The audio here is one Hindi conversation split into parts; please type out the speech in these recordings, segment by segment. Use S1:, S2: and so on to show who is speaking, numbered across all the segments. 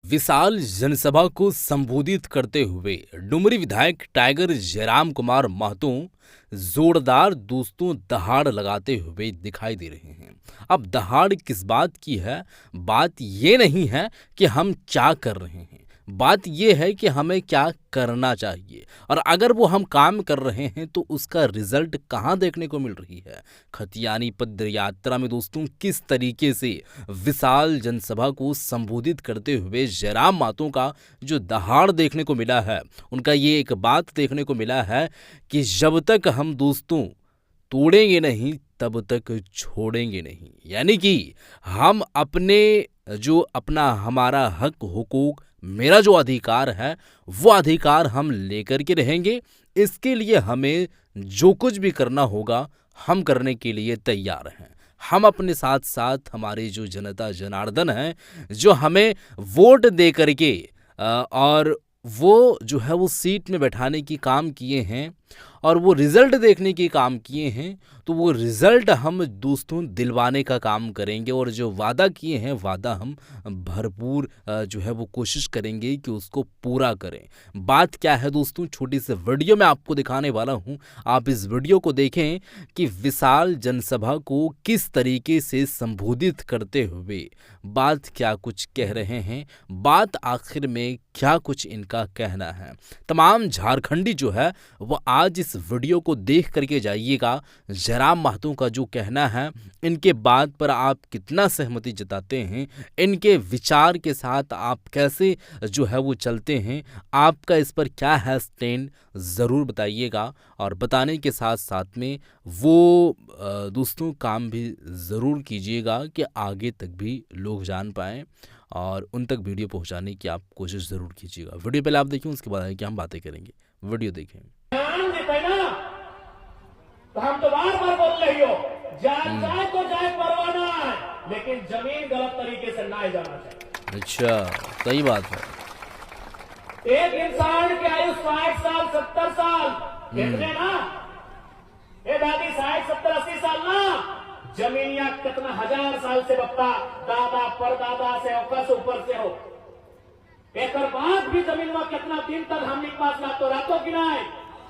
S1: विशाल जनसभा को संबोधित करते हुए डुमरी विधायक टाइगर जयराम कुमार महतो जोरदार दोस्तों दहाड़ लगाते हुए दिखाई दे रहे हैं। अब दहाड़ किस बात की है? बात ये नहीं है कि हम क्या कर रहे हैं, बात ये है कि हमें क्या करना चाहिए और अगर वो हम काम कर रहे हैं तो उसका रिजल्ट कहाँ देखने को मिल रही है। खतियानी पद यात्रा में दोस्तों किस तरीके से विशाल जनसभा को संबोधित करते हुए जयराम महतो का जो दहाड़ देखने को मिला है, उनका ये एक बात देखने को मिला है कि जब तक हम दोस्तों तोड़ेंगे नहीं तब तक छोड़ेंगे नहीं। यानी कि हम अपना हमारा हक हुकूक, मेरा जो अधिकार है वो अधिकार हम लेकर के रहेंगे। इसके लिए हमें जो कुछ भी करना होगा हम करने के लिए तैयार हैं। हम अपने साथ साथ हमारे जो जनता जनार्दन हैं जो हमें वोट दे करके और वो जो है वो सीट में बैठाने की काम किए हैं और वो रिज़ल्ट देखने की काम किए हैं, तो वो रिज़ल्ट हम दोस्तों दिलवाने का काम करेंगे और जो वादा किए हैं वादा हम भरपूर जो है वो कोशिश करेंगे कि उसको पूरा करें। बात क्या है दोस्तों, छोटी सी वीडियो में आपको दिखाने वाला हूँ। आप इस वीडियो को देखें कि विशाल जनसभा को किस तरीके से संबोधित करते हुए बात क्या कुछ कह रहे हैं, बात आखिर में क्या कुछ इनका कहना है। तमाम झारखंडी जो है वो आज इस वीडियो को देख करके जाइएगा। जयराम महतो का जो कहना है, इनके बात पर आप कितना सहमति जताते हैं, इनके विचार के साथ आप कैसे जो है वो चलते हैं, आपका इस पर क्या है स्टैंड, ज़रूर बताइएगा। और बताने के साथ साथ में वो दोस्तों काम भी ज़रूर कीजिएगा कि आगे तक भी लोग जान पाएँ और उन तक वीडियो पहुंचाने की आप कोशिश ज़रूर कीजिएगा। वीडियो पहले आप देखिए, उसके बाद कि हम बातें करेंगे। वीडियो देखें।
S2: तो हम तो बार बार बोल रही हो, जाए तो जाए परवाना है, लेकिन जमीन गलत तरीके से ना जाना चाहिए।
S1: अच्छा, सही बात है।
S2: एक इंसान की आयु 60 साल 70 साल कितने ना, ए दादी 60 70 80 साल ना, जमीनिया कितना हजार साल से बप्पा दादा परदादा से औकस ऊपर से हो, एक बाद भी जमीन में कितना दिन तक हमने पास रातों की ना,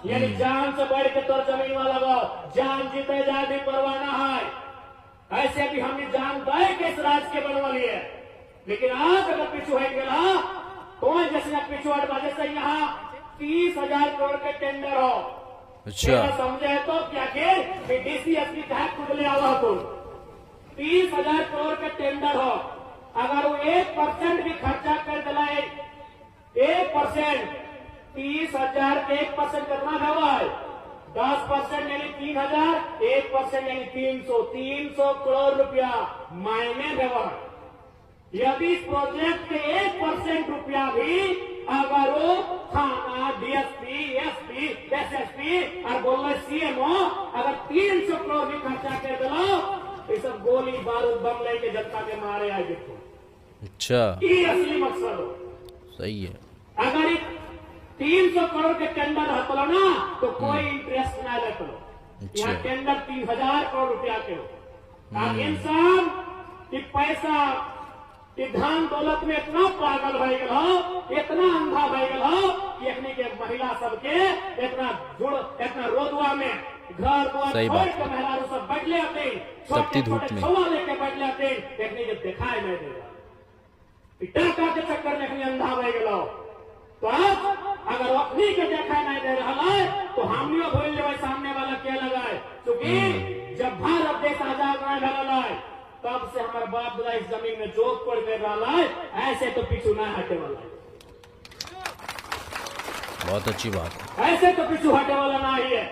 S2: यानी जान से बढ़ के तोर जमीन में लगाओ, जान जीते जाए भी परवाना है। ऐसे भी हमने जान दे के इस राज के बनवा लिए, लेकिन आज अगर पिछू है गया तो जैसे पिछुआट बाजे से यहाँ 30,000 करोड़ के टेंडर हो।
S1: अच्छा,
S2: समझे तो क्या कि डीसी एसपी तहत खुद ले आवा तो 30,000 करोड़ के टेंडर हो, अगर वो 1% भी खर्चा कर दिलाए, 1% 30,000 के 1% कितना हुआ है, 10% यानी 3,000, 1% यानी 300 करोड़ रुपया मायने हुआ। यदि इस प्रोजेक्ट के 1% रुपया भी अगर वो थाना डीएसपी एसपी एसएसपी और बोल सीएमओ अगर 300 करोड़ भी खर्चा कर दो, ये सब गोली बारूद बम लेके जनता के मारे आए। देखो, अच्छा, ये असली मकसद हो।
S1: सही है।
S2: अगर 300 करोड़ के टेंडर हतलो ना तो कोई इंटरेस्ट ना लेते लो। यहाँ टेंडर 3,000 करोड़ रुपया के हो। इंसान की पैसा कि धन दौलत में इतना पागल हो गया हो, इतना अंधा हो गया हो कि अपनी के महिला सबके इतना रोदवा में घर द्वार छोड़ के महिला सब बैठ लेते, छोटे छोटे छुआ लेके बैठ लेते, देखने के दिखाई नहीं देगा। टाका के चक्कर में अंधा हो गया हो। तो अब अगर अपनी के देखा नहीं दे रहा है तो हम भूल जाए सामने वाला क्या लगा है, क्योंकि जब भारत देश आजाद नहीं भला है तब से हमारे बाप दादा इस जमीन में जोत कोड़ कर रहा है, ऐसे तो पीछू ना हटे वाला है।
S1: बहुत अच्छी बात है,
S2: ऐसे तो पीछू हटे वाला ना ही है।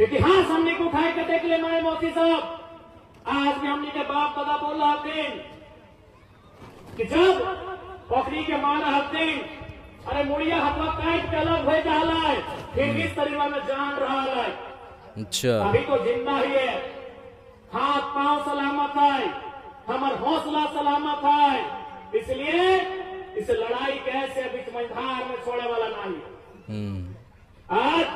S2: इतिहास हमने को उठाए के देख ले मेरे मोदी साहब, आज भी हमने के बाप दादा बोल रहा थे कि जब पोखरी के मार हफ्ते अरे मुड़िया हथवा काट के अलग हो जा रहा है, फिर भी शरीर में जान रहा है।
S1: अच्छा,
S2: अभी तो जिंदा ही है, हाथ पांव सलामत है, हमार हौसला सलामत है, इसलिए इस लड़ाई कैसे बीच मैदान में छोड़ने वाला नहीं। आज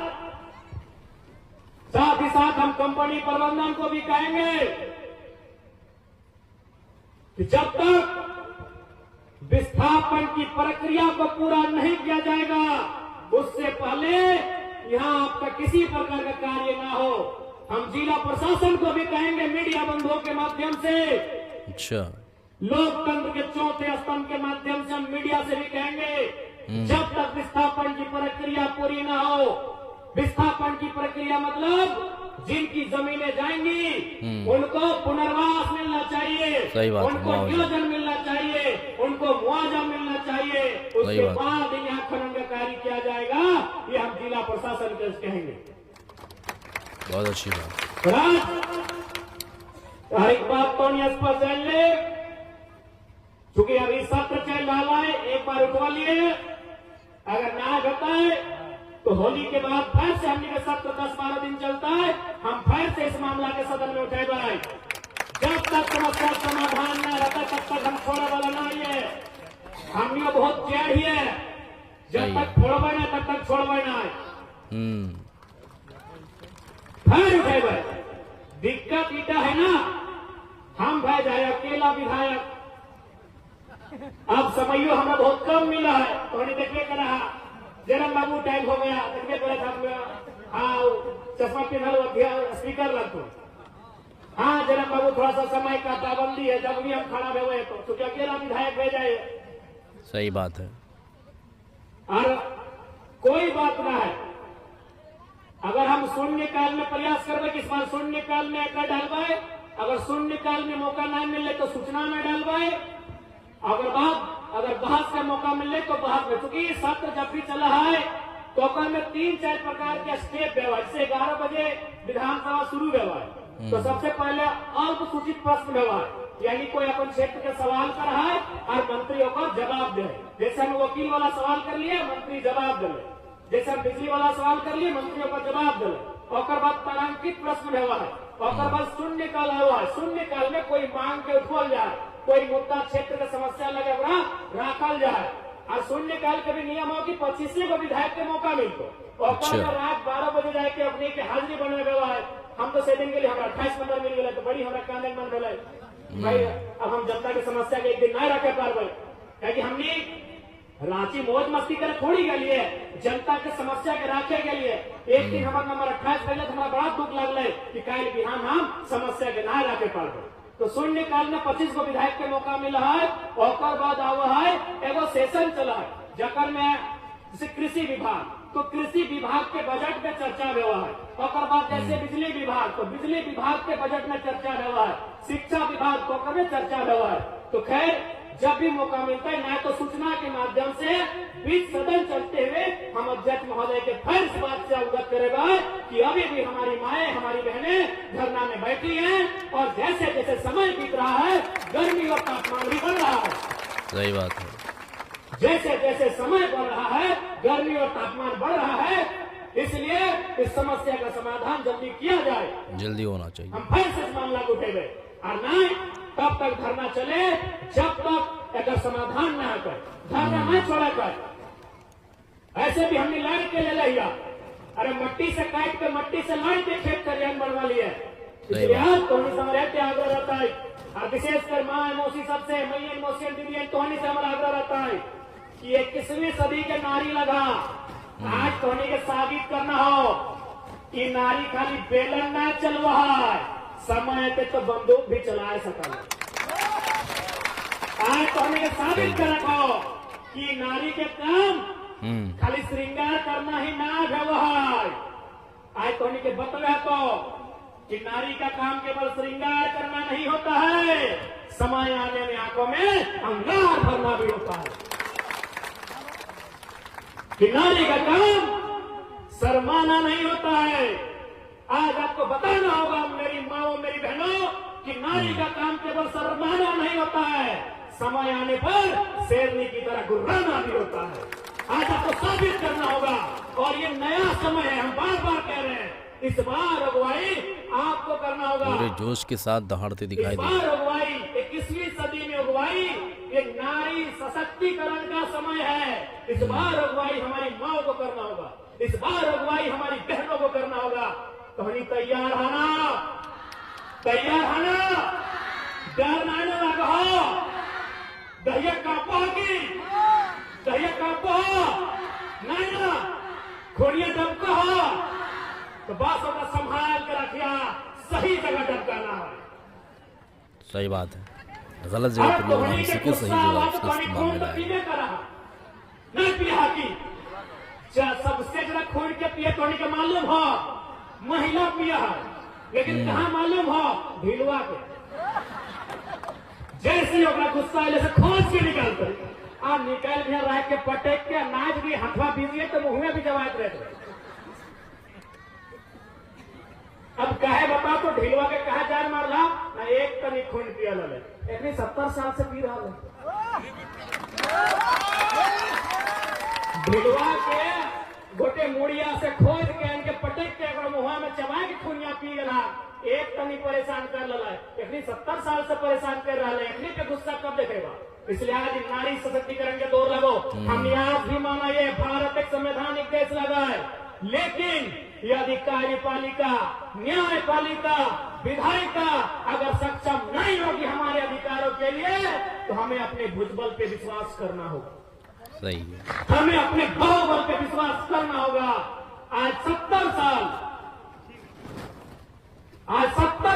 S2: साथ ही साथ हम कंपनी प्रबंधन को भी कहेंगे कि जब तक विस्थापन की प्रक्रिया को पूरा नहीं किया जाएगा उससे पहले यहाँ आपका किसी प्रकार का कार्य ना हो। हम जिला प्रशासन को भी कहेंगे मीडिया बंधुओं के माध्यम से,
S1: अच्छा,
S2: लोकतंत्र के चौथे स्तंभ के माध्यम से हम मीडिया से भी कहेंगे, जब तक विस्थापन की प्रक्रिया पूरी ना हो, विस्थापन की प्रक्रिया मतलब जिनकी जमीनें जाएंगी उनको पुनर्वास मिलना चाहिए,
S1: सही बात,
S2: उनको नियोजन मिलना चाहिए, उनको मुआवजा मिलना चाहिए, उसके बाद यहाँ खनन का कार्य किया जाएगा। ये हम जिला प्रशासन को कहेंगे।
S1: बहुत अच्छी बात।
S2: एक बात तो नहीं स्पष्ट जान ले, चूंकि अभी सत्र चल रहा है, एक बार उठवा लिए, अगर ना बताए तो होली के बाद फिर से हमने सत्र 10-12 दिन चलता है, हम फिर से इस मामला के सदन में उठेगा। जब तक समस्या समाधान न रहता तब तक हम छोड़े वाला नहीं है। हमने बहुत चैड़ है, जब तक छोड़बे ना तब तक छोड़बे ना फिर उठेगा। दिक्कत इटा है ना, हम भाई जाए अकेला विधायक, अब समयो हमें बहुत कम मिला है, तो हमने देखिए कर रहा जरम बाबू टाइम हो गया, देखिए पड़े था, हाँ चश्मा पहनल स्पीकर लगो, हाँ जरम बाबू थोड़ा सा समय का पाबंदी है, जब भी हम खड़ा हुए तो क्योंकि अकेला विधायक भेजा है।
S1: सही बात है।
S2: और कोई बात ना है, अगर हम शून्य काल में प्रयास करवे कि इस बार शून्य काल में कर डालवाए, अगर शून्य काल में मौका नहीं मिले तो सूचना में डालवाए, अगर बहस का मौका मिले तो बहस में, क्योंकि सत्र जब भी चला है तो में 3-4 प्रकार के स्टेप व्यवहार, जैसे 11 बजे विधानसभा शुरू व्यवहार, तो सबसे पहले अल्प सूचित प्रश्न व्यवहार, यानी कोई अपन क्षेत्र के सवाल कर रहा है और मंत्रियों को जवाब दे। जैसे हम वकील वाला सवाल कर लिए, मंत्री जवाब दे, जैसे हम बिजली वाला सवाल कर लिए, मंत्रियों को जवाब दे, और बाद तारांकित प्रश्न व्यवहार, और बाद शून्य काल आया है। शून्य काल में कोई मांग के उठवल जाए, कोई मुद्दा क्षेत्र की समस्या लगे राखल जाए, और शून्य काल के भी नियम हो कि 25 को विधायक के मौका मिलतो, और रात 12 बजे जाके अपने के हाजिरी बनने व्यवहार। हम तो से दिन के लिए हमारा 28 नंबर मिल गया, तो बड़ी हमारा कांदे मन रहा भाई, अब हम जनता की समस्या के एक दिन नहीं रखे पाए, क्योंकि हमने रांची मौज मस्ती करे थोड़ी के लिए, जनता के समस्या के राखे के लिए एक दिन हमारा नंबर 28 पहले हमारा बड़ा दुख लगल कि कल बिहान हम समस्या के ना रखे पाए। तो शून्य काल में 25 को विधायक के मौका मिला है, और बाद आवा है एगो सेशन चला है, जकर में जैसे कृषि विभाग, तो कृषि विभाग के बजट में चर्चा हुआ है, और बाद जैसे बिजली विभाग, तो बिजली विभाग के बजट में चर्चा हुआ है, शिक्षा विभाग को में चर्चा हुआ है। तो खैर जब भी मौका मिलता है, ना तो सूचना के माध्यम से बीच सदन चलते हुए हम अध्यक्ष महोदय के फिर इस बात से अवगत करेगा कि अभी भी हमारी माएं, हमारी बहनें धरना में बैठी हैं, और जैसे जैसे समय बीत रहा है गर्मी और तापमान भी बढ़ रहा है।
S1: सही बात है।
S2: जैसे जैसे समय बढ़ रहा है गर्मी और तापमान बढ़ रहा है, इसलिए इस समस्या का समाधान जल्दी किया जाए,
S1: जल्दी होना चाहिए।
S2: हम फिर से इस मामला को उठेंगे, और नहीं तब तक धरना चले जब तक अगर समाधान न कर, धरना न छोड़ा कर। ऐसे भी हमने लाइन के ले लिया, अरे मट्टी से काट के मट्टी से लाइन के खेत का रेन बनवा लिया, इसलिए आज तो समझ के आग्रह रहता है, और विशेषकर माँ मौसी सबसे मैया मौसी दीदी तो से हमारा आग्रह रहता है कि 21वीं सदी के नारी लगा, आज तो के साबित करना हो कि नारी खाली बेलन ना चलवा है, समय पे तो बंदूक भी चला सकता है। आज तो हमें साबित कर रखो कि नारी के काम खाली श्रृंगार करना ही ना व्यवहार। आज तो के बतला तो कि नारी का काम केवल श्रृंगार करना नहीं होता है, समय आने में आंखों में अंगार भरना भी होता है। कि नारी का काम शर्माना नहीं होता है। आज आपको बताना होगा मेरी माओ, मेरी बहनों, कि नारी का काम केवल शर्माना नहीं होता है, समय आने पर शेरनी की तरह गुर्राना भी होता है। आज आपको साबित करना होगा, और ये नया समय है, हम बार बार कह रहे हैं, इस बार अगुवाई आपको करना होगा।
S1: पूरे जोश के साथ दहाड़ते दिखाई दे।
S2: इस बार अगुवाई 21वीं सदी में अगुवाई ये नारी सशक्तिकरण का समय है। इस बार अगुवाई हमारी माओ को करना होगा, इस बार अगुवाई हमारी बहनों को करना होगा। तो हम तैयार आना, तैयार आना, डर ना लगा, दहिया कापा की दहिया कापा नहीं ना खोड़िया डबका हो तो बस होगा संभाल कर रखिया, सही जगह डबकाना है।
S1: सही बात है, गलत जगह पर लोग नहीं सीखे, सही जगह उसका इस्तेमाल में लाए।
S2: नहीं पिया की सबसे ज्यादा खोल के पिए तो के मालूम हो महिला पिया है, लेकिन कहाँ मालूम हो ढिलवा के जैसे होगा गुस्सा जैसे खोज के निकालते आप निकाल भी रह के पटेक के नाच भी हथवा बीजिए तो मुंह में भी जवाब रहते। अब कहे बता तो ढिलवा के कहा जान मार ला ना एक तनी खून पिया ले इतनी 70 साल से पी रहा है। ढिलवा के गोटे मुड़िया से खोद के इनके पटक के अगर मुहा में चबा के खूनिया पी गला एक तनी परेशान कर लला इतनी 70 साल से परेशान कर रहा है, इतनी पे गुस्सा कब देखेगा। इसलिए आज नारी सशक्तिकरण के दौर लगो। हम आज भी माना ये भारत एक संवैधानिक देश लगा है, लेकिन ये अधिकारी पालिका न्यायपालिका विधायिका अगर सक्षम नहीं होगी हमारे अधिकारों के लिए तो हमें अपने भुजबल पे विश्वास करना होगा।
S1: सही है,
S2: हमें अपने बल पे विश्वास करना होगा। आज 70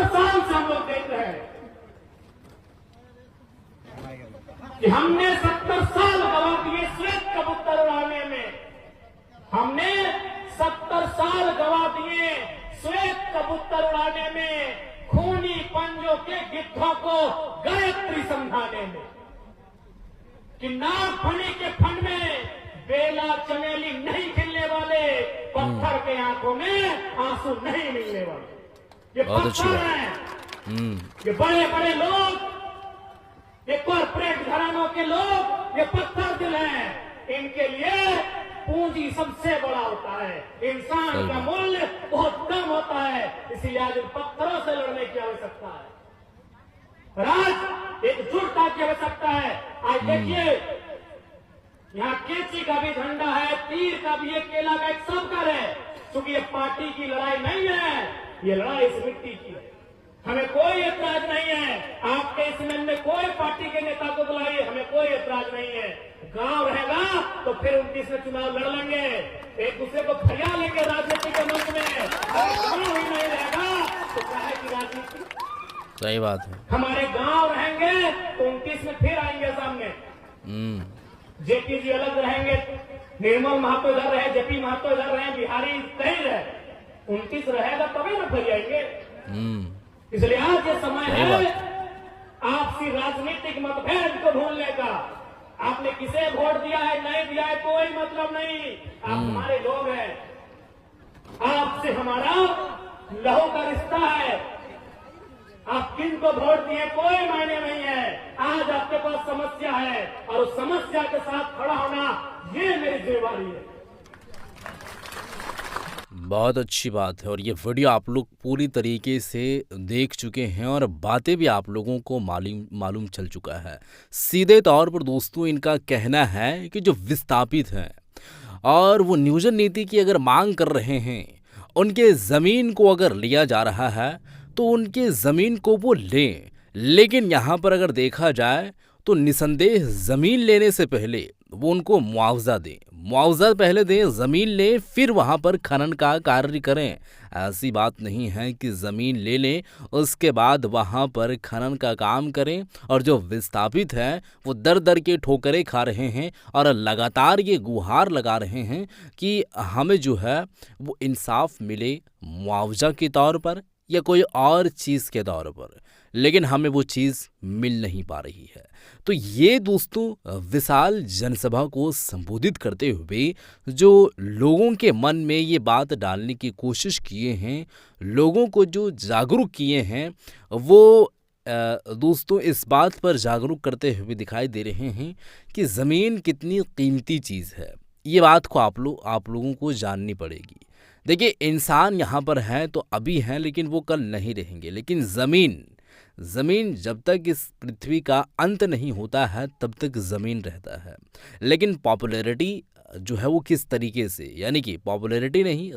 S2: साल से हम लोग देख रहे हैं कि हमने 70 साल गवा दिए श्वेत कबूतर उड़ाने में, हमने 70 साल गवा दिए श्वेत कबूतर उड़ाने में, खूनी पंजों के गिद्धों को गायत्री समझाने में, कि नागफनी के फन में बेला चमेली नहीं खिलने वाले, पत्थर के आंखों में आंसू नहीं मिलने वाले। ये पत्थर हैं, ये बड़े बड़े लोग, ये कॉर्पोरेट घरानों के लोग, ये पत्थर दिल हैं। इनके लिए पूंजी सबसे बड़ा होता है, इंसान का मूल्य बहुत कम होता है। इसीलिए आज इन पत्थरों से लड़ने की आवश्यकता है, राज एकजुटता की आवश्यकता है। आज देखिए यहाँ केची का भी झंडा है, तीर का भी, केला का एक सबका है, क्योंकि ये पार्टी की लड़ाई नहीं है, ये लड़ाई इस मिट्टी की है। हमें कोई ऐतराज नहीं है, आपके इस मन में कोई पार्टी के नेता को बुलाइए, हमें कोई ऐतराज नहीं है। गांव रहेगा तो फिर 29 में चुनाव लड़ लेंगे, एक दूसरे को फरिया लेंगे राजनीति के मंच में। गांव ही नहीं रहेगा तो काहे की राजनीति।
S1: सही बात है,
S2: हमारे गांव रहेंगे तो 29 में फिर आएंगे सामने। जेपी जी अलग रहेंगे, निर्मल महतो इधर रहे, जेपी महतो इधर रहे, बिहारी कहीं रहे, 29 रहेगा तभी ना फिर आएंगे। इसलिए आज ये समय है आपसी राजनीतिक मतभेद को भूलने का। आपने किसे वोट दिया है नहीं दिया है कोई मतलब नहीं, आप हमारे लोग हैं, आपसे हमारा लहू का रिश्ता है। आप किन को वोट दिए कोई मायने नहीं है। आज आपके पास समस्या है और उस समस्या के साथ खड़ा होना ये मेरी जिम्मेदारी है।
S1: बहुत अच्छी बात है, और ये वीडियो आप लोग पूरी तरीके से देख चुके हैं और बातें भी आप लोगों को मालूम चल चुका है। सीधे तौर पर दोस्तों इनका कहना है कि जो विस्थापित हैं और वो नियोजन नीति की अगर मांग कर रहे हैं, उनके ज़मीन को अगर लिया जा रहा है तो उनके ज़मीन को वो लें, लेकिन यहाँ पर अगर देखा जाए तो निसंदेह ज़मीन लेने से पहले वो उनको मुआवजा दें, मुआवजा पहले दें, ज़मीन लें, फिर वहाँ पर खनन का कार्य करें। ऐसी बात नहीं है कि ज़मीन ले लें उसके बाद वहाँ पर खनन का काम करें। और जो विस्थापित हैं वो दर दर के ठोकरें खा रहे हैं और लगातार ये गुहार लगा रहे हैं कि हमें जो है वो इंसाफ मिले, मुआवजा के तौर पर या कोई और चीज़ के तौर पर, लेकिन हमें वो चीज़ मिल नहीं पा रही है। तो ये दोस्तों विशाल जनसभा को संबोधित करते हुए जो लोगों के मन में ये बात डालने की कोशिश किए हैं, लोगों को जो जागरूक किए हैं, वो दोस्तों इस बात पर जागरूक करते हुए दिखाई दे रहे हैं कि ज़मीन कितनी कीमती चीज़ है। ये बात को आप लोगों को जाननी पड़ेगी। देखिए, इंसान यहाँ पर हैं तो अभी हैं, लेकिन वो कल नहीं रहेंगे। लेकिन ज़मीन जब तक इस पृथ्वी का अंत नहीं होता है तब तक ज़मीन रहता है। लेकिन पॉपुलैरिटी जो है वो किस तरीके से, यानी कि पॉपुलैरिटी नहीं,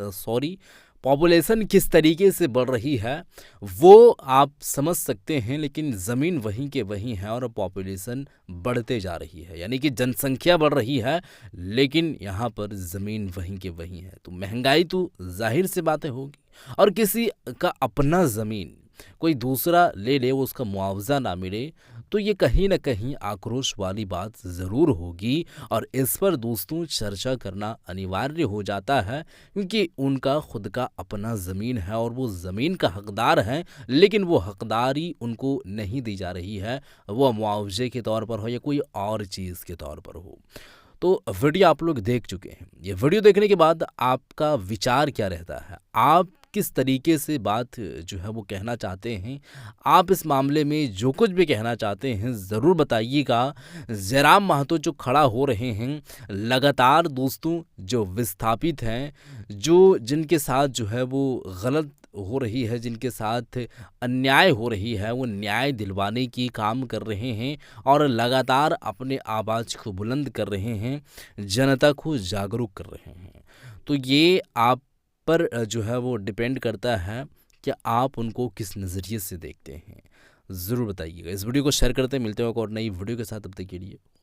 S1: पॉपुलेशन किस तरीके से बढ़ रही है वो आप समझ सकते हैं, लेकिन ज़मीन वहीं के वहीं है और पॉपुलेशन बढ़ते जा रही है, यानी कि जनसंख्या बढ़ रही है लेकिन यहाँ पर ज़मीन वहीं के वहीं है। तो महंगाई तो जाहिर सी बातें होगी, और किसी का अपना ज़मीन कोई दूसरा ले ले, वो उसका मुआवजा ना मिले, तो ये कहीं ना कहीं आक्रोश वाली बात ज़रूर होगी। और इस पर दोस्तों चर्चा करना अनिवार्य हो जाता है, क्योंकि उनका खुद का अपना ज़मीन है और वो ज़मीन का हकदार है, लेकिन वो हकदारी उनको नहीं दी जा रही है, वो मुआवजे के तौर पर हो या कोई और चीज़ के तौर पर हो। तो वीडियो आप लोग देख चुके हैं, ये वीडियो देखने के बाद आपका विचार क्या रहता है? आप किस तरीके से बात जो है वो कहना चाहते हैं? आप इस मामले में जो कुछ भी कहना चाहते हैं ज़रूर बताइएगा। जयराम महतो जो खड़ा हो रहे हैं, लगातार दोस्तों जो विस्थापित हैं, जो जिनके साथ जो है वो गलत हो रही है, जिनके साथ अन्याय हो रही है, वो न्याय दिलवाने की काम कर रहे हैं और लगातार अपने आवाज़ को बुलंद कर रहे हैं, जनता को जागरूक कर रहे हैं। तो ये आप पर जो है वो डिपेंड करता है कि आप उनको किस नज़रिए से देखते हैं। ज़रूर बताइएगा। इस वीडियो को शेयर करते हैं, मिलते हैं एक और नई वीडियो के साथ, तब तक के लिए